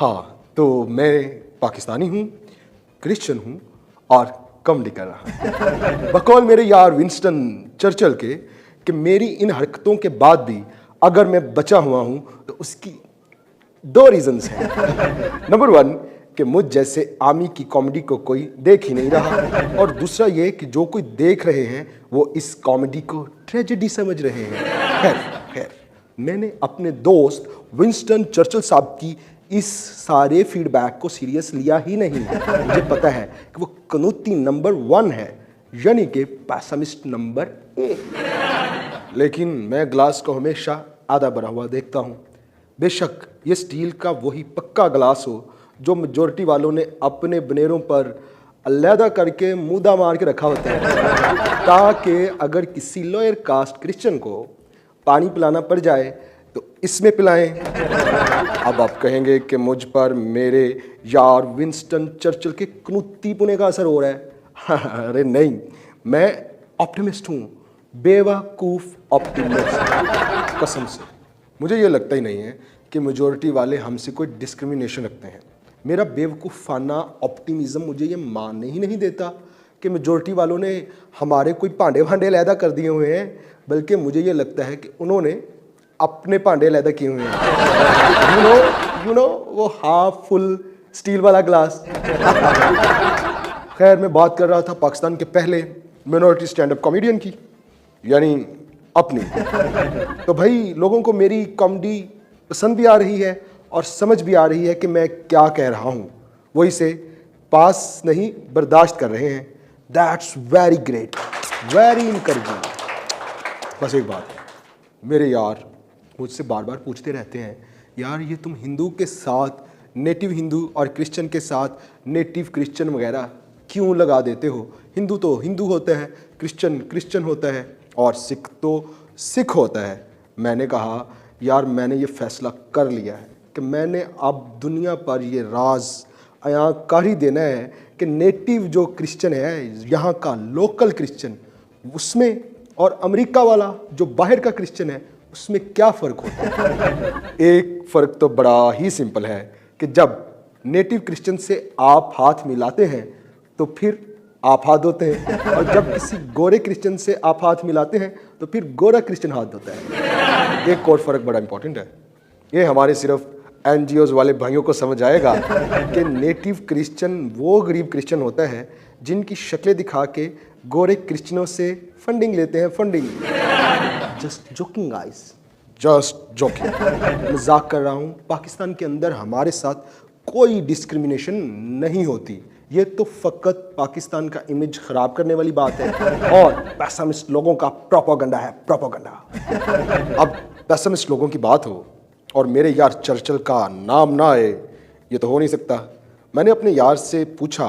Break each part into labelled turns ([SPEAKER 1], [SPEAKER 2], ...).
[SPEAKER 1] हाँ, तो मैं पाकिस्तानी हूँ, क्रिश्चियन हूँ और कॉमेडी कर रहा हूँ। बकौल मेरे यार विंस्टन चर्चिल के कि मेरी इन हरकतों के बाद भी अगर मैं बचा हुआ हूँ तो उसकी दो रीजंस हैं। नंबर 1 कि मुझ जैसे आमी की कॉमेडी को कोई देख ही नहीं रहा, और दूसरा ये कि जो कोई देख रहे हैं वो इस कॉमेडी को ट्रेजेडी समझ रहे हैं। खैर खैर, मैंने अपने दोस्त विंस्टन चर्चिल साहब की इस सारे फीडबैक को सीरियस लिया ही नहीं। मुझे पता है कि वो कनूती नंबर 1 है, यानी कि पैसिमिस्ट नंबर 1। लेकिन मैं ग्लास को हमेशा आधा भरा हुआ देखता हूँ। बेशक ये स्टील का वही पक्का ग्लास हो जो मेजॉरिटी वालों ने अपने बनेरों पर अलहदा करके मुद्दा मार के रखा होता है, ताकि अगर किसी लोअर कास्ट क्रिश्चियन को पानी पिलाना पड़ जाए तो इसमें पिलाएं। अब आप कहेंगे कि मुझ पर मेरे यार विंस्टन चर्चिल के कनूती पुणे का असर हो रहा है। अरे नहीं, मैं ऑप्टिमिस्ट हूँ, बेवकूफ़ ऑप्टिमिस्ट। कसम से मुझे ये लगता ही नहीं है कि मेजॉरिटी वाले हमसे कोई डिस्क्रिमिनेशन रखते हैं। मेरा बेवकूफ़ाना ऑप्टिमिज़म मुझे ये मानने ही नहीं देता कि मेजॉरिटी वालों ने हमारे कोई भांडे अलहदा कर दिए हुए हैं, बल्कि मुझे ये लगता है कि उन्होंने अपने भांडे अलहदा किए हुए हैं। यू नो वो हाफ फुल स्टील वाला ग्लास। खैर, मैं बात कर रहा था पाकिस्तान के पहले मिनॉरिटी स्टैंड अप कॉमेडियन की, यानी अपनी। तो भाई, लोगों को मेरी कॉमेडी पसंद भी आ रही है और समझ भी आ रही है कि मैं क्या कह रहा हूँ, वो इसे पास नहीं बर्दाश्त कर रहे हैं। That's very great, very encouraging. बस एक बात है, मेरे यार मुझसे बार बार पूछते रहते हैं, यार ये तुम हिंदू के साथ नेटिव हिंदू और क्रिश्चियन के साथ नेटिव क्रिश्चियन वगैरह क्यों लगा देते हो? हिंदू तो हिंदू होता है, क्रिश्चियन क्रिश्चियन होता है और सिख तो सिख होता है। मैंने कहा, यार मैंने ये फैसला कर लिया है कि मैंने अब दुनिया पर ये राज आया कर ही देना है कि नेटिव जो क्रिश्चियन है, यहाँ का लोकल क्रिश्चियन, उसमें और अमेरिका वाला जो बाहर का क्रिश्चियन है, उसमें क्या फ़र्क होता है? एक फ़र्क तो बड़ा ही सिंपल है कि जब नेटिव क्रिश्चियन से आप हाथ मिलाते हैं तो फिर आप हाथ धोते हैं, और जब किसी गोरे क्रिश्चियन से आप हाथ मिलाते हैं तो फिर गोरा क्रिश्चियन हाथ धोता है। एक और फ़र्क बड़ा इंपॉर्टेंट है, ये हमारे सिर्फ NGOs वाले भाइयों को समझ आएगा कि नेटिव क्रिश्चियन वो गरीब क्रिश्चियन होता है जिनकी शक्लें दिखा के गोरे क्रिश्चियनों से फंडिंग लेते हैं। Funding, just joking guys, just joking, मजाक कर रहा हूँ। पाकिस्तान के अंदर हमारे साथ कोई डिस्क्रिमिनेशन नहीं होती। ये तो फकत पाकिस्तान का इमेज खराब करने वाली बात है और पैसिमिस्ट लोगों का प्रोपेगेंडा है, प्रोपेगेंडा। अब पैसिमिस्ट लोगों की बात हो और मेरे यार चर्चिल का नाम ना आए, ये तो हो नहीं सकता। मैंने अपने यार से पूछा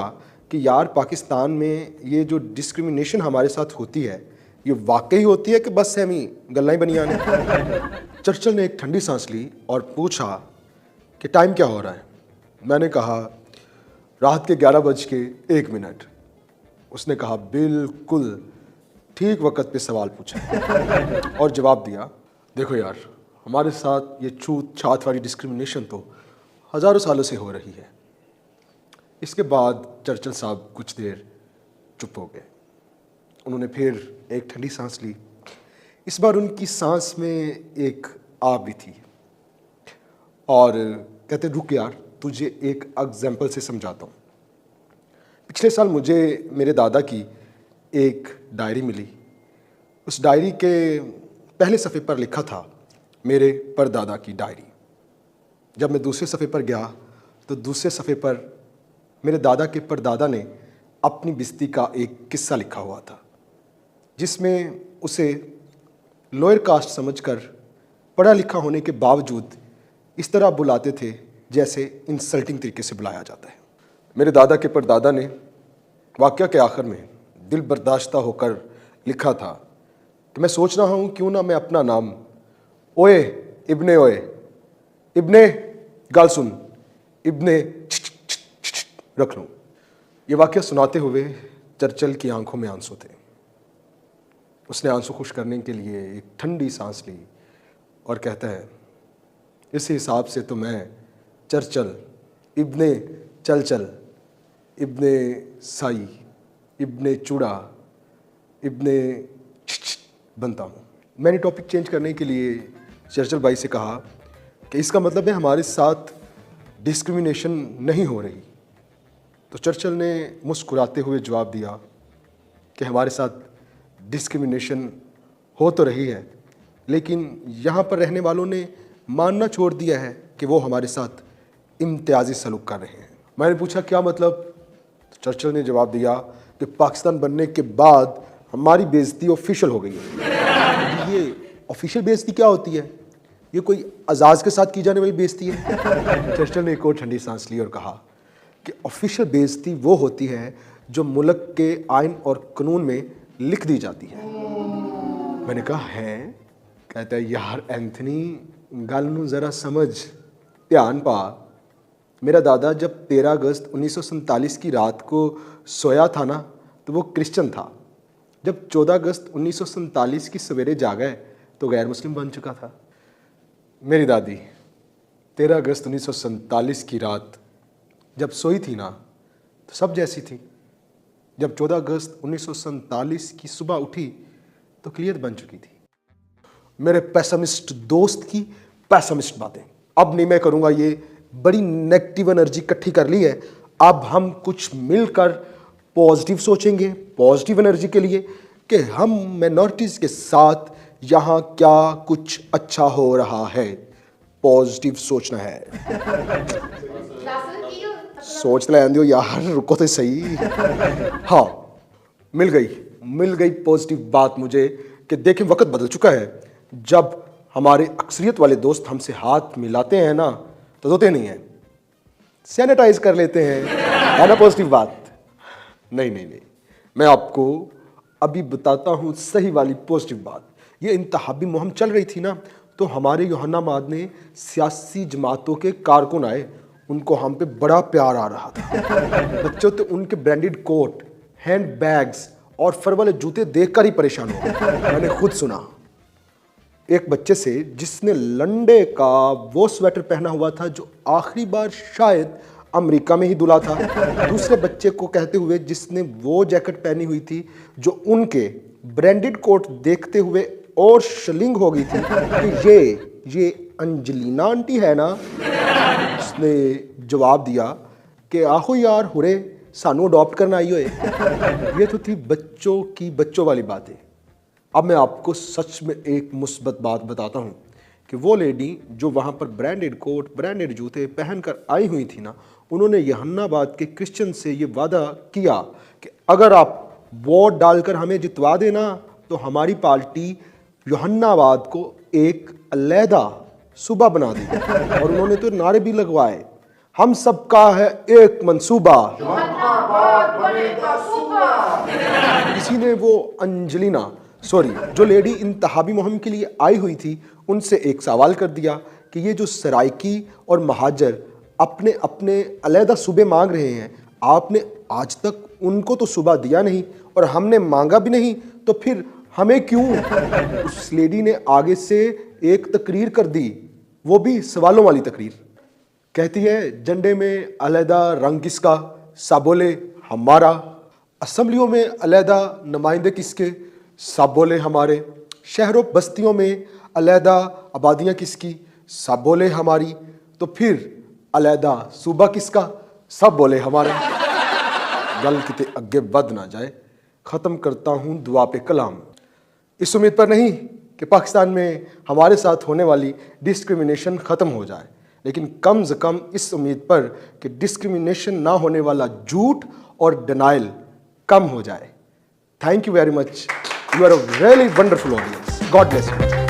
[SPEAKER 1] कि यार, पाकिस्तान में ये जो डिस्क्रिमिनेशन हमारे साथ होती है, ये वाकई होती है कि बस हम ही गल्लां ही बनी आने? चर्चिल ने एक ठंडी सांस ली और पूछा कि टाइम क्या हो रहा है? मैंने कहा, रात के 11:01। उसने कहा, बिल्कुल ठीक वक्त पे सवाल पूछा और जवाब दिया, देखो यार, हमारे साथ ये छूत छात वाली डिस्क्रिमिनेशन तो हज़ारों सालों से हो रही है। इसके बाद चर्चिल साहब कुछ देर चुप हो गए। उन्होंने फिर एक ठंडी सांस ली। इस बार उनकी सांस में एक आग भी थी और कहते, रुक यार, तुझे एक एग्जाम्पल से समझाता हूँ। पिछले साल मुझे मेरे दादा की एक डायरी मिली। उस डायरी के पहले सफ़े पर लिखा था, मेरे परदादा की डायरी। जब मैं दूसरे सफ़े पर गया तो दूसरे सफ़े पर मेरे दादा के परदादा ने अपनी बिस्ती का एक किस्सा लिखा हुआ था, जिसमें उसे लोअर कास्ट समझकर पढ़ा लिखा होने के बावजूद इस तरह बुलाते थे जैसे इंसल्टिंग तरीके से बुलाया जाता है। मेरे दादा के परदादा ने वाक़या के आखिर में दिल बर्दाश्ता होकर लिखा था कि मैं सोच रहा हूँ क्यों ना मैं अपना नाम ओए इब्ने गाल सुन इब्ने रख लूँ। ये वाक़या सुनाते हुए चर्चिल की आंखों में आंसू थे। उसने आंसू खुश करने के लिए एक ठंडी सांस ली और कहता है, इस हिसाब से तो मैं चर्चिल इब्ने चल चल, इब्ने साई, इब्ने चूड़ा, इब्ने बनता हूँ। मैंने टॉपिक चेंज करने के लिए चर्चिल भाई से कहा कि इसका मतलब है हमारे साथ डिस्क्रिमिनेशन नहीं हो रही। तो चर्चिल ने मुस्कुराते हुए जवाब दिया कि हमारे साथ डिस्क्रिमिनेशन हो तो रही है, लेकिन यहाँ पर रहने वालों ने मानना छोड़ दिया है कि वो हमारे साथ इम्तियाजी सलूक कर रहे हैं। मैंने पूछा क्या मतलब? तो चर्चिल ने जवाब दिया कि पाकिस्तान बनने के बाद हमारी बेइज्जती ऑफिशियल हो गई है। ये ऑफिशियल बेइज्जती क्या होती है? ये कोई अजाज के साथ की जाने वाली बेइज्जती है? चर्चिल ने एक और ठंडी सांस ली और कहा कि ऑफिशियल बेइज्जती वो होती है जो मुल्क के आइन और कानून में लिख दी जाती है। मैंने कहा है? कहता है यार एंथनी गल नूं जरा समझ, ध्यान पा। मेरा दादा जब 13 अगस्त 1947 की रात को सोया था ना, तो वो क्रिश्चियन था। जब 14 अगस्त 1947 की सवेरे जागा है तो गैर मुस्लिम बन चुका था। मेरी दादी 13 अगस्त 1947 की रात जब सोई थी ना, तो सब जैसी थी। जब 14 अगस्त 1947 की सुबह उठी तो क्लियर बन चुकी थी। मेरे पैसमिस्ट दोस्त की पैसमिस्ट बातें। अब नहीं मैं करूंगा ये, बड़ी नेगेटिव एनर्जी इकट्ठी कर ली है। अब हम कुछ मिलकर पॉजिटिव सोचेंगे, पॉजिटिव एनर्जी के लिए, कि हम माइनॉरिटीज़ के साथ यहाँ क्या कुछ अच्छा हो रहा है। पॉजिटिव सोचना है। सोच ले आंदियो यार, रुको तो सही। हाँ, मिल गई पॉजिटिव बात मुझे कि देखें वक्त बदल चुका है। जब हमारे अक्सरियत वाले दोस्त हमसे हाथ मिलाते हैं ना, तो धोते नहीं हैं, सैनिटाइज कर लेते हैं, है ना पॉजिटिव बात? नहीं, मैं आपको अभी बताता हूँ सही वाली पॉजिटिव बात। ये इंतखाबी मुहिम चल रही थी ना, तो हमारे यूहन्नाबाद में सियासी जमातों के कारकुन आए, उनको हम पे बड़ा प्यार आ रहा था। बच्चों तो उनके ब्रांडेड कोट, हैंड बैग्स और फर वाले जूते देखकर ही परेशान हो गए। मैंने खुद सुना एक बच्चे से जिसने लंडे का वो स्वेटर पहना हुआ था जो आखिरी बार शायद अमेरिका में ही धुला था। दूसरे बच्चे को कहते हुए जिसने वो जैकेट पहनी हुई थी जो उनके ब्रांडेड कोट देखते हुए और शलिंग हो गई थी कि ये अंजलिना आंटी है ना। उसने जवाब दिया कि आहो यार हुरे, सानू अडॉप्ट करना आई होए। ये तो थी बच्चों की बच्चों वाली बातें। अब मैं आपको सच में एक मुस्बत बात बताता हूँ कि वो लेडी जो वहाँ पर ब्रांडेड कोट, ब्रांडेड जूते पहनकर आई हुई थी ना, उन्होंने यूहन्नाबाद के क्रिश्चियन से ये वादा किया कि अगर आप वोट डालकर हमें जितवा देना तो हमारी पार्टी यूहन्नाबाद को एक अलहदा सूबा बना दी। और उन्होंने तो नारे भी लगवाए, हम सबका है एक मंसूबा। किसी ने वो अंजलिना जो लेडी इंतखाबी मुहिम के लिए आई हुई थी, उनसे एक सवाल कर दिया कि ये जो सराइकी और महाजर अपने अपने अलहदा सूबे मांग रहे हैं, आपने आज तक उनको तो सूबा दिया नहीं और हमने मांगा भी नहीं, तो फिर हमें क्यों? उस लेडी ने आगे से एक तकरीर कर दी, वो भी सवालों वाली तकरीर। कहती है झंडे में अलहदा रंग किसका, सब बोले हमारा। असम्बलियों में अलहदा नुमाइंदे किसके, सब बोले हमारे। शहरों बस्तियों में अलहदा आबादियाँ किसकी, सब बोले हमारी। तो फिर अलहदा सूबा किसका, सब बोले हमारा। गल किते अगे बद ना जाए, ख़त्म करता हूँ दुआ पे कलाम। इस उम्मीद पर नहीं कि पाकिस्तान में हमारे साथ होने वाली डिस्क्रिमिनेशन ख़त्म हो जाए, लेकिन कम से कम इस उम्मीद पर कि डिस्क्रिमिनेशन ना होने वाला झूठ और डिनाइल कम हो जाए। Thank you very much. You are a really wonderful audience. God bless you.